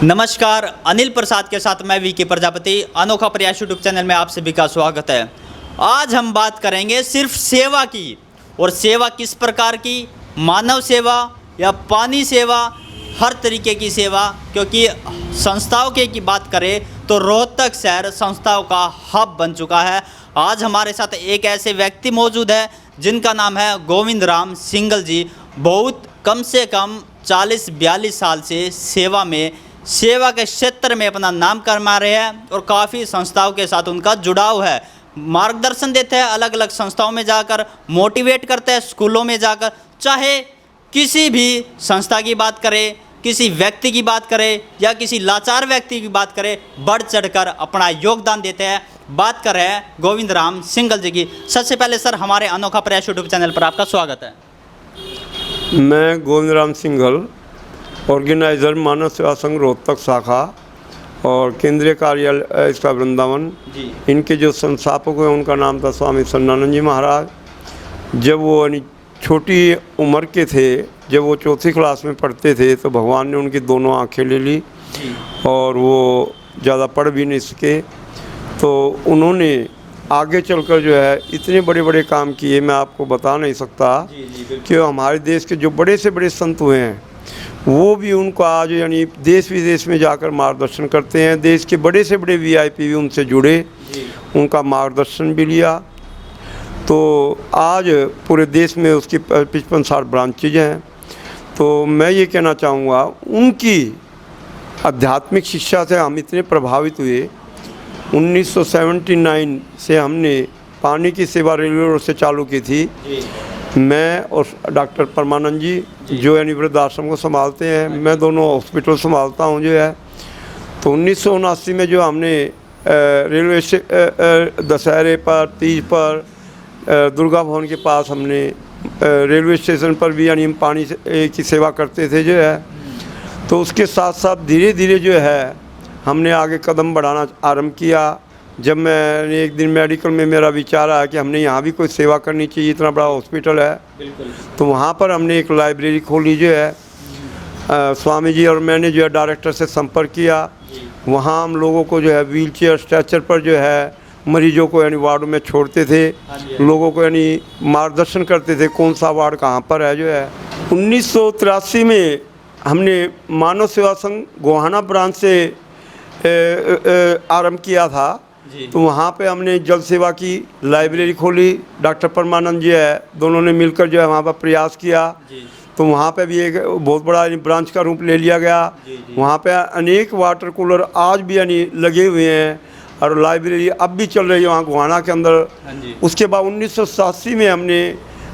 नमस्कार, अनिल प्रसाद के साथ मैं वीके प्रजापति। अनोखा प्रयास यूट्यूब चैनल में आप सभी का स्वागत है। आज हम बात करेंगे सिर्फ सेवा की, और सेवा किस प्रकार की, मानव सेवा या पानी सेवा, हर तरीके की सेवा। क्योंकि संस्थाओं की बात करें तो रोहतक शहर संस्थाओं का हब बन चुका है। आज हमारे साथ एक ऐसे व्यक्ति मौजूद है जिनका नाम है गोविंद राम सिंघल जी। बहुत कम से कम 40-42 साल से सेवा के क्षेत्र में अपना नाम कमा रहे हैं और काफ़ी संस्थाओं के साथ उनका जुड़ाव है। मार्गदर्शन देते हैं, अलग अलग संस्थाओं में जाकर मोटिवेट करते हैं, स्कूलों में जाकर। चाहे किसी भी संस्था की बात करें, किसी व्यक्ति की बात करें या किसी लाचार व्यक्ति की बात करें, बढ़ चढ़कर अपना योगदान देते हैं। बात कर रहे हैं गोविंद राम सिंघल जी की। सबसे पहले सर, हमारे अनोखा प्रयास यूट्यूब चैनल पर आपका स्वागत है। मैं गोविंद राम सिंघल, ऑर्गेनाइज़र मानव सेवा संघ रोहतक शाखा और केंद्रीय कार्यालय इसका वृंदावन जी। इनके जो संस्थापक हैं उनका नाम था स्वामी सन्नानंद जी महाराज। जब वो छोटी उम्र के थे, जब वो चौथी क्लास में पढ़ते थे, तो भगवान ने उनकी दोनों आंखें ले ली और वो ज़्यादा पढ़ भी नहीं सके। तो उन्होंने आगे चलकर जो है इतने बड़े बड़े काम किए, मैं आपको बता नहीं सकता कि हमारे देश के जो बड़े से बड़े संत हुए हैं वो भी उनको आज यानी देश विदेश में जाकर मार्गदर्शन करते हैं। देश के बड़े से बड़े वीआईपी भी उनसे जुड़े, उनका मार्गदर्शन भी लिया। तो आज पूरे देश में उसकी 55-60 ब्रांचेज हैं। तो मैं ये कहना चाहूँगा, उनकी आध्यात्मिक शिक्षा से हम इतने प्रभावित हुए। 1979 से हमने पानी की सेवा रेलवे रोड से चालू की थी। मैं और डॉक्टर परमानंद जी जो यानी वृद्धाश्रम को संभालते हैं, मैं दोनों हॉस्पिटल संभालता हूं जो है। तो 1979 में जो हमने रेलवे से दशहरे पर, तीज पर, दुर्गा भवन के पास हमने रेलवे स्टेशन पर भी यानी हम पानी की सेवा करते थे जो है। तो उसके साथ साथ धीरे धीरे जो है हमने आगे कदम बढ़ाना आरंभ किया। जब मैंने एक दिन मेडिकल में मेरा विचार आया कि हमने यहाँ भी कोई सेवा करनी चाहिए, इतना बड़ा हॉस्पिटल है। तो वहाँ पर हमने एक लाइब्रेरी खोली जो है। स्वामी जी और मैंने जो है डायरेक्टर से संपर्क किया। वहाँ हम लोगों को जो है व्हील चेयर, स्ट्रेचर पर जो है मरीजों को यानी वार्ड में छोड़ते थे, लोगों को यानी मार्गदर्शन करते थे कौन सा वार्ड कहाँ पर है जो है। 1983 में हमने मानव सेवा संघ गोहाना ब्रांच से आरंभ किया था। तो वहाँ पे हमने जल सेवा की लाइब्रेरी खोली। डॉक्टर परमानंद जी है, दोनों ने मिलकर जो है वहाँ पर प्रयास किया। तो वहाँ पे भी एक बहुत बड़ा ब्रांच का रूप ले लिया गया। वहाँ पे अनेक वाटर कूलर आज भी यानी लगे हुए हैं और लाइब्रेरी अब भी चल रही है वहाँ गोहाना के अंदर। उसके बाद 1987 में हमने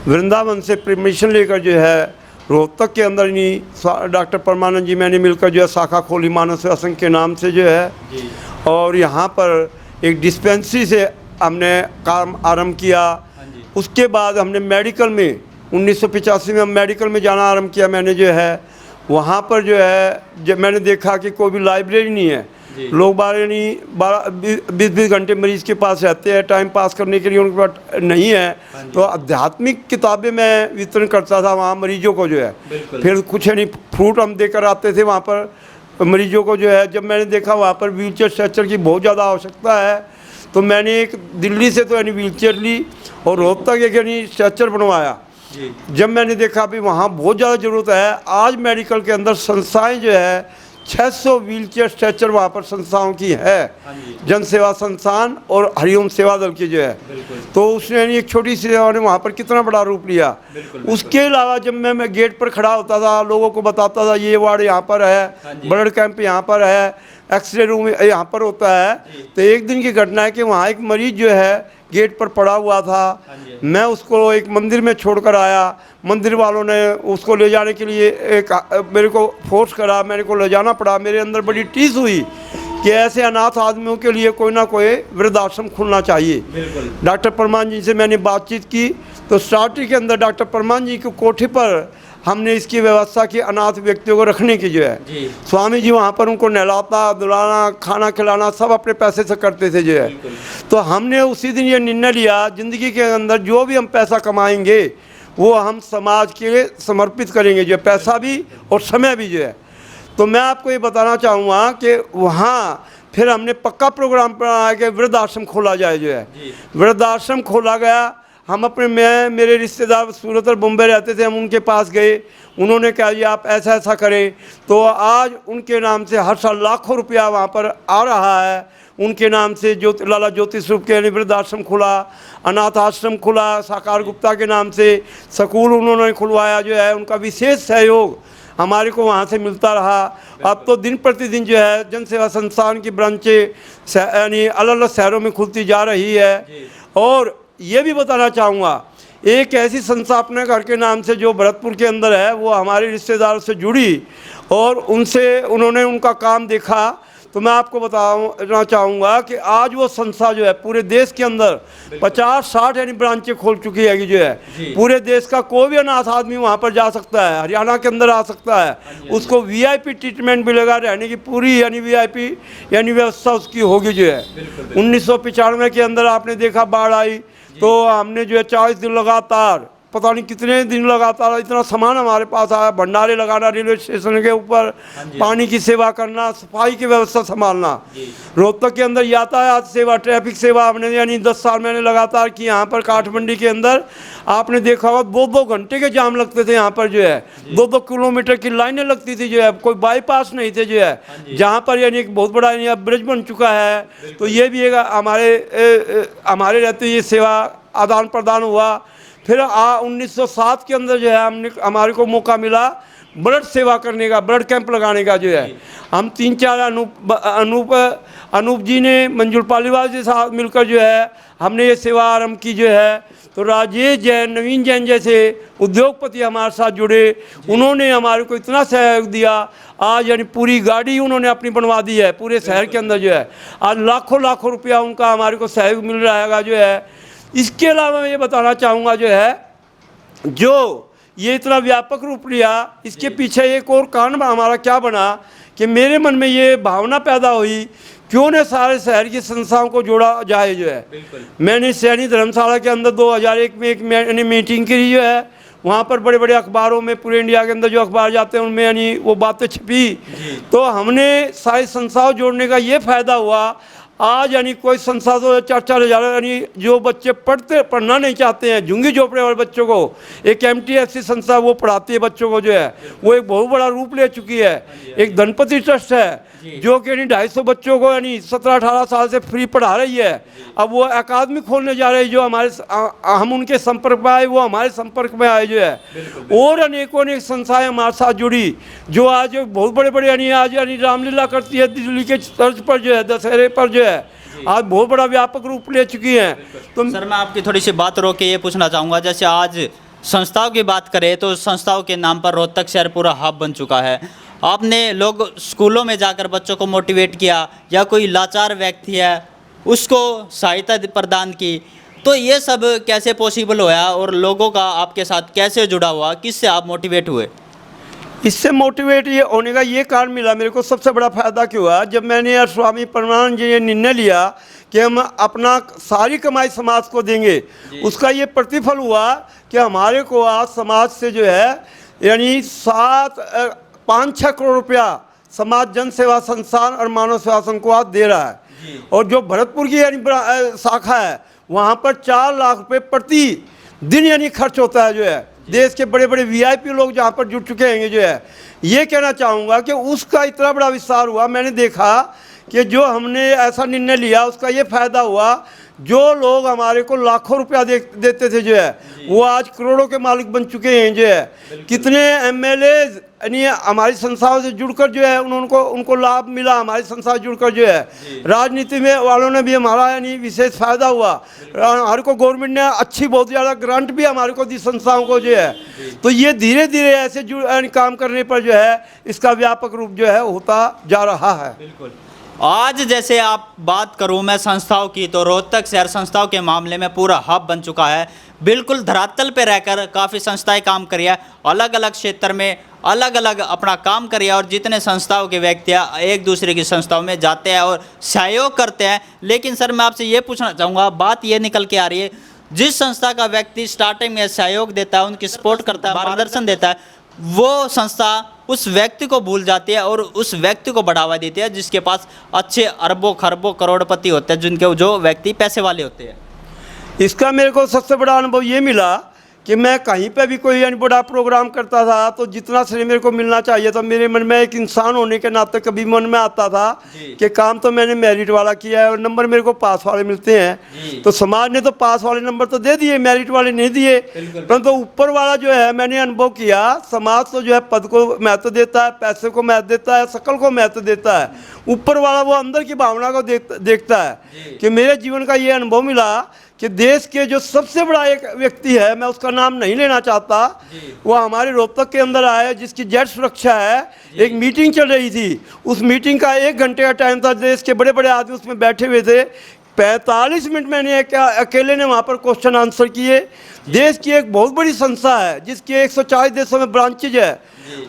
वृंदावन से परमिशन लेकर जो है रोहतक के अंदर नहीं डॉक्टर परमानंद जी मैंने मिलकर जो है शाखा खोली मानव सेवा संघ के नाम से जो है। और यहाँ पर एक डिस्पेंसरी से हमने काम आरंभ किया। उसके बाद हमने मेडिकल में 1985 में हम मेडिकल में जाना आरंभ किया। मैंने जो है वहाँ पर जो है जब मैंने देखा कि कोई भी लाइब्रेरी नहीं है, लोग 20-20 घंटे मरीज के पास रहते हैं, टाइम पास करने के लिए उनके पास नहीं है। तो आध्यात्मिक किताबें मैं वितरण करता था वहाँ मरीजों को जो है। फिर कुछ यानी फ्रूट हम देकर आते थे वहाँ पर मरीजों को जो है। जब मैंने देखा वहाँ पर व्हील चेयर स्ट्रेचर की बहुत ज़्यादा आवश्यकता है, तो मैंने एक दिल्ली से तो यानी व्हील चेयर ली और रोहतक एक यानी स्ट्रेचर बनवाया। जब मैंने देखा भी वहाँ बहुत ज़्यादा ज़रूरत है, आज मेडिकल के अंदर संस्थाएं जो है 600 व्हील चेयर स्ट्रेचर वहाँ पर संस्थाओं की है, जन सेवा संस्थान और हरिओम सेवा दल की जो है। तो उसने यानी एक छोटी सी सेवा ने वहाँ पर कितना बड़ा रूप लिया। उसके अलावा जब मैं गेट पर खड़ा होता था, लोगों को बताता था ये वार्ड यहाँ पर है, ब्लड कैंप यहाँ पर है, एक्सरे रूम यहाँ पर होता है। तो एक दिन की घटना है कि वहाँ एक मरीज जो है गेट पर पड़ा हुआ था। मैं उसको एक मंदिर में छोड़कर आया। मंदिर वालों ने उसको ले जाने के लिए मेरे को फोर्स करा, मेरे को ले जाना पड़ा। मेरे अंदर बड़ी टीस हुई कि ऐसे अनाथ आदमियों के लिए कोई ना कोई वृद्धाश्रम खुलना चाहिए। डॉक्टर परमान जी से मैंने बातचीत की। तो स्टार्टिंग के अंदर डॉक्टर परमान जी की कोठी पर हमने इसकी व्यवस्था की, अनाथ व्यक्तियों को रखने की जो है। स्वामी जी वहाँ पर उनको नहलाता धुलाना, खाना खिलाना सब अपने पैसे से करते थे जो है। तो हमने उसी दिन ये निर्णय लिया, ज़िंदगी के अंदर जो भी हम पैसा कमाएंगे वो हम समाज के लिए समर्पित करेंगे, जो पैसा भी और समय भी जो है। तो मैं आपको ये बताना चाहूँगा कि वहाँ फिर हमने पक्का प्रोग्राम बनाया कि वृद्धाश्रम खोला जाए जो है। वृद्धाश्रम खोला गया। हम अपने मेरे रिश्तेदार सूरत और बम्बई रहते थे, हम उनके पास गए। उन्होंने कहा जी आप ऐसा ऐसा करें, तो आज उनके नाम से हर साल लाखों रुपया वहाँ पर आ रहा है। उनके नाम से लाला ज्योति स्वरूप के वृद्धाश्रम खुला, अनाथ आश्रम खुला, साकार गुप्ता के नाम से स्कूल उन्होंने खुलवाया जो है। उनका विशेष सहयोग हमारे को वहाँ से मिलता रहा। अब तो दिन प्रतिदिन जो है जन सेवा संस्थान की ब्रांचें यानी अलग अलग शहरों में खुलती जा रही है। और ये भी बताना चाहूँगा, एक ऐसी संस्था अपने घर के नाम से जो भरतपुर के अंदर है, वो हमारे रिश्तेदारों से जुड़ी और उनसे उन्होंने उनका काम देखा। तो मैं आपको बताना चाहूँगा कि आज वो संस्था जो है पूरे देश के अंदर 50-60 यानी ब्रांचें खोल चुकी है जो है। पूरे देश का कोई भी अनाथ आदमी वहाँ पर जा सकता है, हरियाणा के अंदर आ सकता है, उसको वीआईपी ट्रीटमेंट मिलेगा, रहने की पूरी यानी वीआईपी यानी व्यवस्था उसकी होगी जो है। 1995 के अंदर आपने देखा बाढ़ आई, तो हमने जो है 40 दिन लगातार, पता नहीं कितने दिन लगातार इतना सामान हमारे पास आया, भंडारे लगाना रेलवे स्टेशन के ऊपर, पानी की सेवा करना, सफाई की व्यवस्था संभालना। रोहतक के अंदर यातायात सेवा, ट्रैफिक सेवा हमने यानी 10 साल मैंने लगातार की। यहाँ पर काठमंडी के अंदर आपने देखा होगा 2-2 घंटे के जाम लगते थे यहाँ पर जो है, 2-2 किलोमीटर की लाइनें लगती थी जो है। कोई बाईपास नहीं थे जो है, जहाँ पर यानी एक बहुत बड़ा यानी ब्रिज बन चुका है। तो ये भी एक हमारे रहते ये सेवा आदान प्रदान हुआ। फिर 1907 के अंदर जो है हमारे को मौका मिला ब्लड सेवा करने का, ब्लड कैंप लगाने का जो है। हम 3-4 अनूप जी ने, मंजूर पालीवाल के साथ मिलकर जो है हमने ये सेवा आरंभ की जो है। तो राजेश जैन, नवीन जैन जैसे उद्योगपति हमारे साथ जुड़े, उन्होंने हमारे को इतना सहयोग दिया। आज यानी पूरी गाड़ी उन्होंने अपनी बनवा दी है पूरे शहर के अंदर जो है। आज लाखों लाखों रुपया उनका हमारे को सहयोग मिल रहा है जो है। इसके अलावा मैं ये बताना चाहूँगा जो है, जो ये इतना व्यापक रूप लिया, इसके पीछे एक और कारण हमारा क्या बना कि मेरे मन में ये भावना पैदा हुई, क्यों न सारे शहर की संस्थाओं को जोड़ा जाए जो है। मैंने सैनी धर्मशाला के अंदर 2001 में एक मीटिंग की जो है। वहाँ पर बड़े बड़े अखबारों में, पूरे इंडिया के अंदर जो अखबार जाते हैं उनमें यानी वो बातें छपी। तो हमने सारी संस्थाओं जोड़ने का ये फ़ायदा हुआ। आज यानी कोई संस्था तो 4-4 हज़ार यानी जो बच्चे पढ़ना नहीं चाहते हैं, झुंगी झोपड़े वाले बच्चों को, एक MTFC संस्था वो पढ़ाती है बच्चों को जो है। वो एक बहुत बड़ा रूप ले चुकी है। एक धनपति ट्रस्ट है जो कि यानी 250 बच्चों को यानी 17-18 साल से फ्री पढ़ा रही है। अब वो अकादमी खोलने जा रही है, जो हम उनके संपर्क में आए, वो हमारे संपर्क में आए जो है। और अनेकों अनेक संस्थाएं हमारे साथ जुड़ी, जो आज बहुत बड़े बड़े यानी आज यानी रामलीला करती है दिल्ली के तर्ज पर जो है, दशहरे पर जो है, आज बहुत बड़ा व्यापक रूप ले चुकी हैं। तो सर मैं आपकी थोड़ी सी बात रोक के ये पूछना चाहूँगा, जैसे आज संस्थाओं की बात करें तो संस्थाओं के नाम पर रोहतक शहर पूरा हब बन चुका है। आपने लोग स्कूलों में जाकर बच्चों को मोटिवेट किया, या कोई लाचार व्यक्ति है उसको सहायता प्रदान की, तो ये सब कैसे पॉसिबल हुआ और लोगों का आपके साथ कैसे जुड़ा हुआ, किससे आप मोटिवेट हुए? इससे मोटिवेट ये होने का ये कारण मिला मेरे को। सबसे बड़ा फायदा क्या हुआ, जब मैंने यार स्वामी परमानंद जी ने निर्णय लिया कि हम अपना सारी कमाई समाज को देंगे, उसका ये प्रतिफल हुआ कि हमारे को आज समाज से जो है यानी 5-6 करोड़ रुपया समाज जन सेवा संस्थान और मानव सेवा संघ को आज दे रहा है। और जो भरतपुर की यानी शाखा है, वहाँ पर 4 लाख रुपये प्रति दिन यानी खर्च होता है जो है। देश के बड़े बड़े VIP लोग जहाँ पर जुड़ चुके हैं जो है। ये कहना चाहूँगा कि उसका इतना बड़ा विस्तार हुआ। मैंने देखा कि जो हमने ऐसा निर्णय लिया उसका ये फ़ायदा हुआ, जो लोग हमारे को लाखों रुपया देते थे जो है, वो आज करोड़ों के मालिक बन चुके हैं जो है। कितने MLA यानी हमारी संस्थाओं से जुड़कर जो है उनको लाभ मिला, हमारी संस्था से जुड़कर जो है। राजनीति में वालों ने भी हमारा यानी विशेष फ़ायदा हुआ। हमारे को गवर्नमेंट ने अच्छी बहुत ज़्यादा ग्रांट भी हमारे को दी संस्थाओं को जो है। तो ये धीरे धीरे ऐसे काम करने पर जो है इसका व्यापक रूप जो है होता जा रहा है। बिल्कुल। आज जैसे आप बात करूं मैं संस्थाओं की, तो रोहतक शहर संस्थाओं के मामले में पूरा हब बन चुका है। बिल्कुल धरातल पे रहकर काफ़ी संस्थाएं काम कर रही है, अलग अलग क्षेत्र में अलग अलग अपना काम कर रही है। और जितने संस्थाओं के व्यक्ति एक दूसरे की संस्थाओं में जाते हैं और सहयोग करते हैं। लेकिन सर मैं आपसे ये पूछना चाहूँगा, बात ये निकल के आ रही है, जिस संस्था का व्यक्ति स्टार्टिंग में सहयोग देता है, उनकी सपोर्ट करता है, मार्गदर्शन देता है, वो संस्था उस व्यक्ति को भूल जाती है और उस व्यक्ति को बढ़ावा देती है जिसके पास अच्छे अरबों खरबों करोड़पति होते हैं, जिनके जो व्यक्ति पैसे वाले होते हैं। इसका मेरे को सबसे बड़ा अनुभव ये मिला कि मैं कहीं पे भी कोई यानी बड़ा प्रोग्राम करता था तो जितना श्रेय मेरे को मिलना चाहिए था, मेरे मन में एक इंसान होने के नाते कभी मन में आता था कि काम तो मैंने मेरिट वाला किया है और नंबर मेरे को पास वाले मिलते हैं। तो समाज ने तो पास वाले नंबर तो दे दिए, मेरिट वाले नहीं दिए, परंतु ऊपर वाला जो है मैंने अनुभव किया, समाज तो जो है पद को महत्व देता है, पैसे को महत्व देता है, शकल को महत्व देता है, ऊपर वाला वो अंदर की भावना को देखता है। कि मेरे जीवन का ये अनुभव मिला कि देश के जो सबसे बड़ा एक व्यक्ति है, मैं उसका नाम नहीं लेना चाहता, वो हमारे रोहतक के अंदर आया जिसकी जेट सुरक्षा है। एक मीटिंग चल रही थी, उस मीटिंग का 1 घंटे का टाइम था, देश के बड़े बड़े आदमी उसमें बैठे हुए थे। 45 मिनट मैंने अकेले ने वहाँ पर क्वेश्चन आंसर किए। देश की एक बहुत बड़ी संस्था है जिसके 140 देशों में ब्रांचेज है,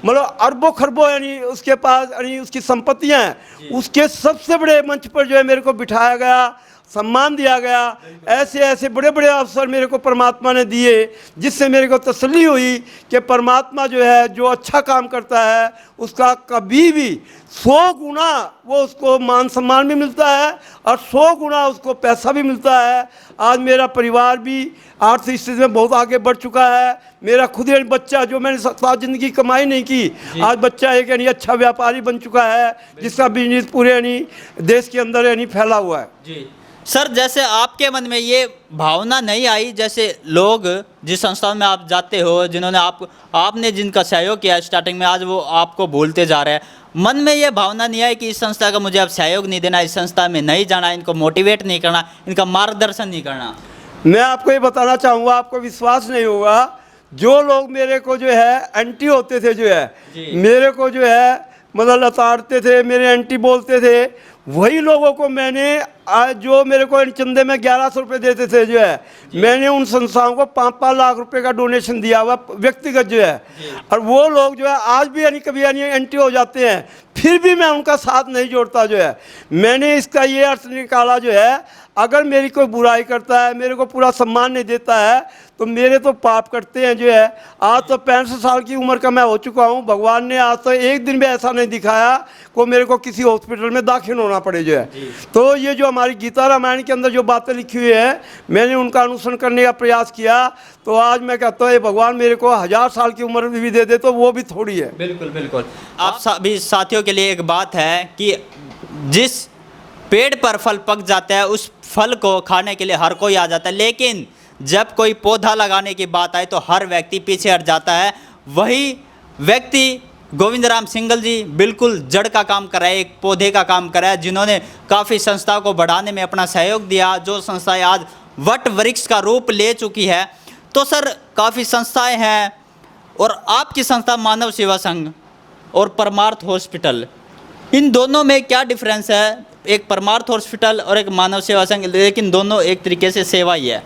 मतलब अरबों खरबों यानी उसके पास यानी उसकी संपत्तियाँ हैं। उसके सबसे बड़े मंच पर जो है मेरे को बिठाया गया, सम्मान दिया गया। ऐसे ऐसे बड़े बड़े अवसर मेरे को परमात्मा ने दिए जिससे मेरे को तसल्ली हुई कि परमात्मा जो है जो अच्छा काम करता है उसका कभी भी 100 गुना वो उसको मान सम्मान भी मिलता है और 100 गुना उसको पैसा भी मिलता है। आज मेरा परिवार भी आर्थिक स्थिति में बहुत आगे बढ़ चुका है। मेरा खुद एक बच्चा जो मैंने सारी जिंदगी कमाई नहीं की, आज बच्चा एक यानी अच्छा व्यापारी बन चुका है जिसका बिजनेस पूरे यानी देश के अंदर यानी फैला हुआ है। जी सर, जैसे आपके मन में ये भावना नहीं आई, जैसे लोग जिस संस्था में आप जाते हो, जिन्होंने आपने जिनका सहयोग किया स्टार्टिंग में, आज वो आपको भूलते जा रहे हैं, मन में ये भावना नहीं आई कि इस संस्था का मुझे अब सहयोग नहीं देना, इस संस्था में नहीं जाना, इनको मोटिवेट नहीं करना, इनका मार्गदर्शन नहीं करना? मैं आपको ये बताना चाहूँगा, आपको विश्वास नहीं होगा, जो लोग मेरे को जो है एंटी होते थे, जो है मेरे को जो है मतलब लताड़ते थे, मेरे एंटी बोलते थे, वही लोगों को मैंने आज जो मेरे को चंदे में 1100 रुपये देते थे, जो है मैंने उन संस्थाओं को 5-5 लाख रुपए का डोनेशन दिया हुआ व्यक्तिगत जो है। और वो लोग जो है आज भी यानी कभी यानी एंटी हो जाते हैं, फिर भी मैं उनका साथ नहीं जोड़ता। जो है मैंने इसका ये अर्थ निकाला, जो है अगर मेरी कोई बुराई करता है, मेरे को पूरा सम्मान नहीं देता है, तो मेरे तो पाप करते हैं। जो है आज तो 65 साल की उम्र का मैं हो चुका हूँ, भगवान ने आज तो एक दिन भी ऐसा नहीं दिखाया को मेरे को किसी हॉस्पिटल में दाखिल होना पड़े। जो है तो ये जो हमारी गीता रामायण के अंदर जो बातें लिखी हुई है, मैंने उनका अनुसरण करने का प्रयास किया, तो आज मैं कहता हूँ भगवान मेरे को 1000 साल की उम्र भी दे दे तो वो भी थोड़ी है। बिल्कुल बिल्कुल। आप सभी साथियों के लिए एक बात है कि जिस पेड़ पर फल पक जाता है उस फल को खाने के लिए हर कोई आ जाता है, लेकिन जब कोई पौधा लगाने की बात आए तो हर व्यक्ति पीछे हट जाता है। वही व्यक्ति गोविंद राम सिंघल जी बिल्कुल जड़ का काम कर रहे हैं, एक पौधे का काम कर रहे हैं, जिन्होंने काफ़ी संस्था को बढ़ाने में अपना सहयोग दिया, जो संस्थाएं आज वट वृक्ष का रूप ले चुकी है। तो सर, काफ़ी संस्थाएं हैं और आपकी संस्था मानव सेवा संघ और परमार्थ हॉस्पिटल, इन दोनों में क्या डिफरेंस है? एक परमार्थ हॉस्पिटल और एक मानव सेवा संघ, लेकिन दोनों एक तरीके से सेवा ही है।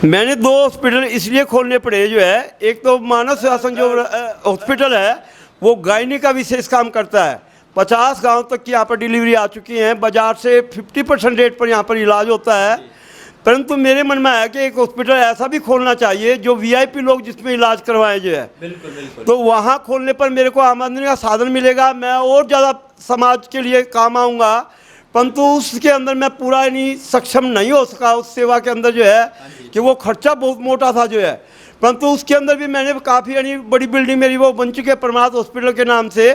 मैंने 2 हॉस्पिटल इसलिए खोलने पड़े। जो है एक तो मानव सेवा संघ जो हॉस्पिटल है वो गायनी का विशेष काम करता है। 50 गांव तक की यहाँ पर डिलीवरी आ चुकी हैं, बाजार से 50% रेट पर यहाँ पर इलाज होता है। परंतु मेरे मन में आया कि एक हॉस्पिटल ऐसा भी खोलना चाहिए जो VIP लोग जिसमें इलाज करवाएं। जो है बिल्कुल बिल्कुल। तो वहाँ खोलने पर मेरे को आमदनी का साधन मिलेगा, मैं और ज़्यादा समाज के लिए काम आऊँगा। परंतु उसके अंदर मैं पूरा नहीं सक्षम नहीं हो सका उस सेवा के अंदर। जो है कि वो खर्चा बहुत मोटा था। जो है परंतु उसके अंदर भी मैंने काफ़ी यानी बड़ी बिल्डिंग मेरी वो बन चुकी है परमार्थ हॉस्पिटल के नाम से।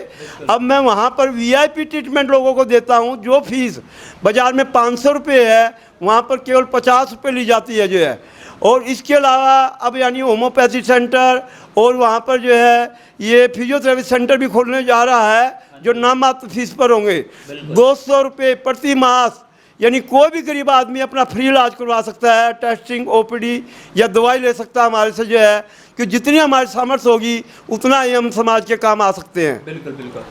अब मैं वहाँ पर VIP ट्रीटमेंट लोगों को देता हूँ। जो फीस बाज़ार में 500 रुपये है, वहाँ पर केवल 50 रुपये ली जाती है। जो है और इसके अलावा अब यानी होम्योपैथी सेंटर और वहाँ पर जो है ये फिजियोथेरेपी सेंटर भी खोलने जा रहा है, जो नाम मात्र फीस पर होंगे। 200 रुपये प्रति मास, यानी कोई भी गरीब आदमी अपना फ्री इलाज करवा सकता है, टेस्टिंग, OPD या दवाई ले सकता है हमारे से। जो है कि जितनी हमारी सामर्थ्य होगी उतना ही हम समाज के काम आ सकते हैं। बिल्कुल बिल्कुल।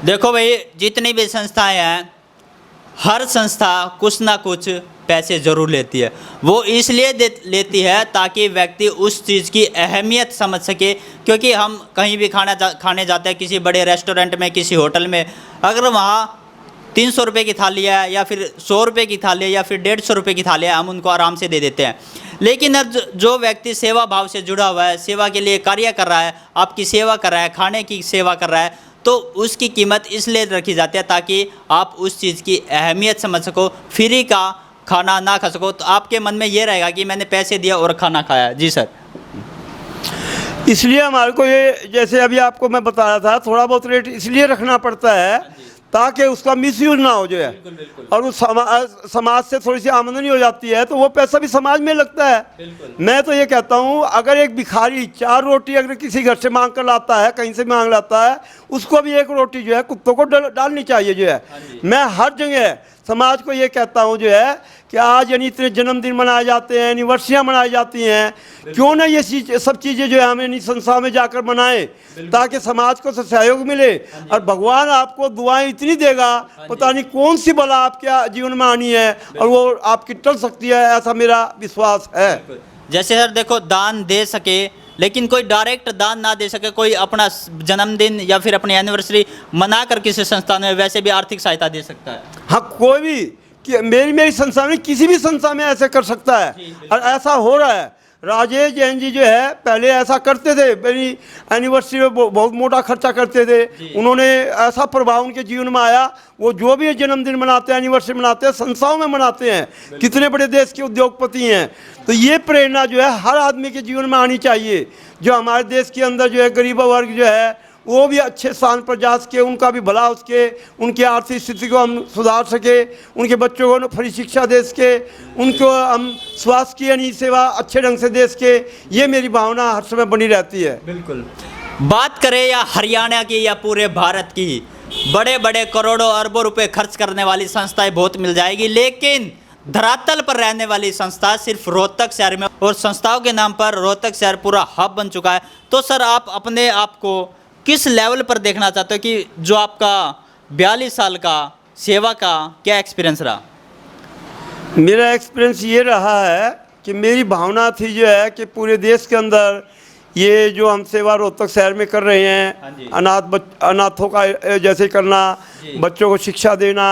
देखो भाई, जितनी भी संस्थाएं हैं, हर संस्था कुछ ना कुछ पैसे ज़रूर लेती है। वो इसलिए लेती है ताकि व्यक्ति उस चीज़ की अहमियत समझ सके। क्योंकि हम कहीं भी खाने जाते हैं, किसी बड़े रेस्टोरेंट में, किसी होटल में, अगर वहाँ 300 रुपये की थाली है या फिर 100 रुपये की थाली है या फिर 150 रुपये की थाली है, हम उनको आराम से दे देते हैं। लेकिन अब जो व्यक्ति सेवा भाव से जुड़ा हुआ है, सेवा के लिए कार्य कर रहा है, आपकी सेवा कर रहा है, खाने की सेवा कर रहा है, तो उसकी कीमत इसलिए रखी जाती है ताकि आप उस चीज़ की अहमियत समझ सको। फ्री का खाना ना खा सको तो आपके मन में ये रहेगा कि मैंने पैसे दिया और खाना खाया। जी सर। इसलिए हमारे को ये, जैसे अभी आपको मैं बता रहा था, थोड़ा बहुत रेट इसलिए रखना पड़ता है ताकि उसका मिसयूज ना हो जाए। और उस समाज से थोड़ी सी आमदनी हो जाती है तो वो पैसा भी समाज में लगता है। मैं तो ये कहता हूँ, अगर एक भिखारी 4 रोटी अगर किसी घर से मांग कर लाता है, कहीं से मांग लाता है, उसको भी 1 रोटी जो है कुत्तों को डालनी चाहिए जो है। मैं हर जगह समाज को ये कहता हूँ जो है कि आज यानी इतने जन्मदिन मनाए जाते हैं, एनिवर्सरियाँ मनाई जाती हैं, क्यों ना ये सब चीज़ें जो है हम इन संस्थाओं में जाकर मनाएं ताकि समाज को सहयोग मिले। और भगवान आपको दुआएं इतनी देगा, पता नहीं कौन सी बला आपके जीवन में आनी है और वो आपकी टल सकती है, ऐसा मेरा विश्वास है। जैसे सर देखो, दान दे सके लेकिन कोई डायरेक्ट दान ना दे सके, कोई अपना जन्मदिन या फिर अपनी एनिवर्सरी मना कर किसी संस्थान में वैसे भी आर्थिक सहायता दे सकता है। हाँ, कोई भी कि मेरी संस्था में, किसी भी संस्था में ऐसे कर सकता है और ऐसा हो रहा है। राजेश जैन जी जो है पहले ऐसा करते थे, मेरी एनिवर्सरी में बहुत मोटा खर्चा करते थे। उन्होंने ऐसा प्रभाव उनके जीवन में आया, वो जो भी जन्मदिन मनाते हैं, एनिवर्सरी मनाते हैं, संस्थाओं में मनाते हैं। कितने बड़े देश के उद्योगपति हैं। तो ये प्रेरणा जो है हर आदमी के जीवन में आनी चाहिए। जो हमारे देश के अंदर जो है गरीब वर्ग जो है वो भी अच्छे स्थान पर जा सके, उनका भी भला हो सके, उनकी आर्थिक स्थिति को हम सुधार सके, उनके बच्चों को फ्री शिक्षा दे सके, उनको हम स्वास्थ्य की यानी सेवा अच्छे ढंग से दे सके। ये मेरी भावना हर समय बनी रहती है। बिल्कुल। बात करें या हरियाणा की या पूरे भारत की, बड़े बड़े करोड़ों अरबों रुपए खर्च करने वाली संस्थाएं बहुत मिल जाएगी, लेकिन धरातल पर रहने वाली संस्था सिर्फ रोहतक शहर में, और संस्थाओं के नाम पर रोहतक शहर पूरा हब बन चुका है। तो सर आप अपने आप को किस लेवल पर देखना चाहते हो कि जो आपका 42 साल का सेवा का क्या एक्सपीरियंस रहा? मेरा एक्सपीरियंस ये रहा है कि मेरी भावना थी जो है कि पूरे देश के अंदर ये जो हम सेवा रोहतक शहर में कर रहे हैं, अनाथों का जैसे करना, बच्चों को शिक्षा देना,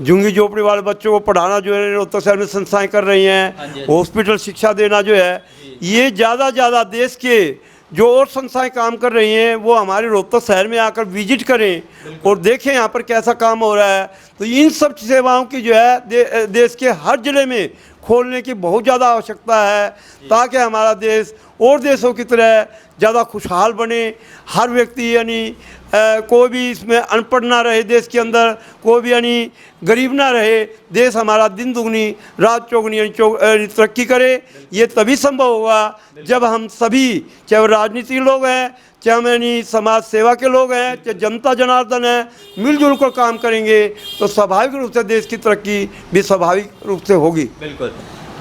झुंगी झोपड़ी वाले बच्चों को पढ़ाना जो है रोहतक शहर में संस्थाएं कर रही हैं, हॉस्पिटल शिक्षा देना जो है, ये ज़्यादा देश के जो और संस्थाएं काम कर रही हैं वो हमारे रोहतक शहर में आकर विजिट करें और देखें यहाँ पर कैसा काम हो रहा है। तो इन सब सेवाओं की जो है देश के हर ज़िले में खोलने की बहुत ज़्यादा आवश्यकता है ताकि हमारा देश और देशों की तरह ज़्यादा खुशहाल बने। हर व्यक्ति यानी कोई भी इसमें अनपढ़ ना रहे, देश के अंदर कोई भी यानी गरीब ना रहे, देश हमारा दिन दुगनी रात चौगुनी यानी तरक्की करे। ये तभी संभव होगा जब हम सभी, चाहे वो राजनीतिक लोग हैं, चाहे हम यानी समाज सेवा के लोग हैं, चाहे जनता जनार्दन है, मिलजुल कर काम करेंगे तो स्वाभाविक रूप से देश की तरक्की भी स्वाभाविक रूप से होगी। बिल्कुल।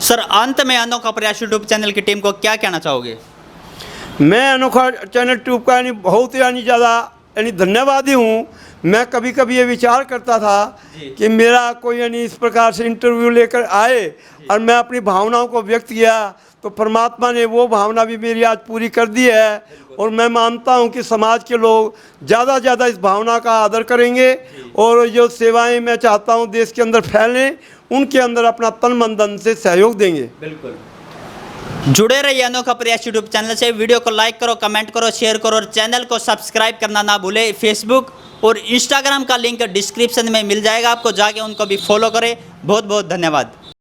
सर अंत में अनोखा प्रयास यूट्यूब चैनल की टीम को क्या कहना चाहोगे? मैं अनोखा चैनल ट्यूब का यानी बहुत यानी ज़्यादा यानी धन्यवादी हूँ। मैं कभी कभी ये विचार करता था कि मेरा कोई यानी इस प्रकार से इंटरव्यू लेकर आए और मैं अपनी भावनाओं को व्यक्त किया तो परमात्मा ने वो भावना भी मेरी आज पूरी कर दी है। और मैं मानता हूँ कि समाज के लोग ज़्यादा इस भावना का आदर करेंगे और जो सेवाएं मैं चाहता हूँ देश के अंदर फैलें, उनके अंदर अपना तन मन धन से सहयोग देंगे। बिल्कुल। जुड़े रहिए अनोखा प्रयास यूट्यूब चैनल से। वीडियो को लाइक करो, कमेंट करो, शेयर करो और चैनल को सब्सक्राइब करना ना भूले। फेसबुक और इंस्टाग्राम का लिंक डिस्क्रिप्शन में मिल जाएगा, आपको जाके उनको भी फॉलो करें। बहुत बहुत धन्यवाद।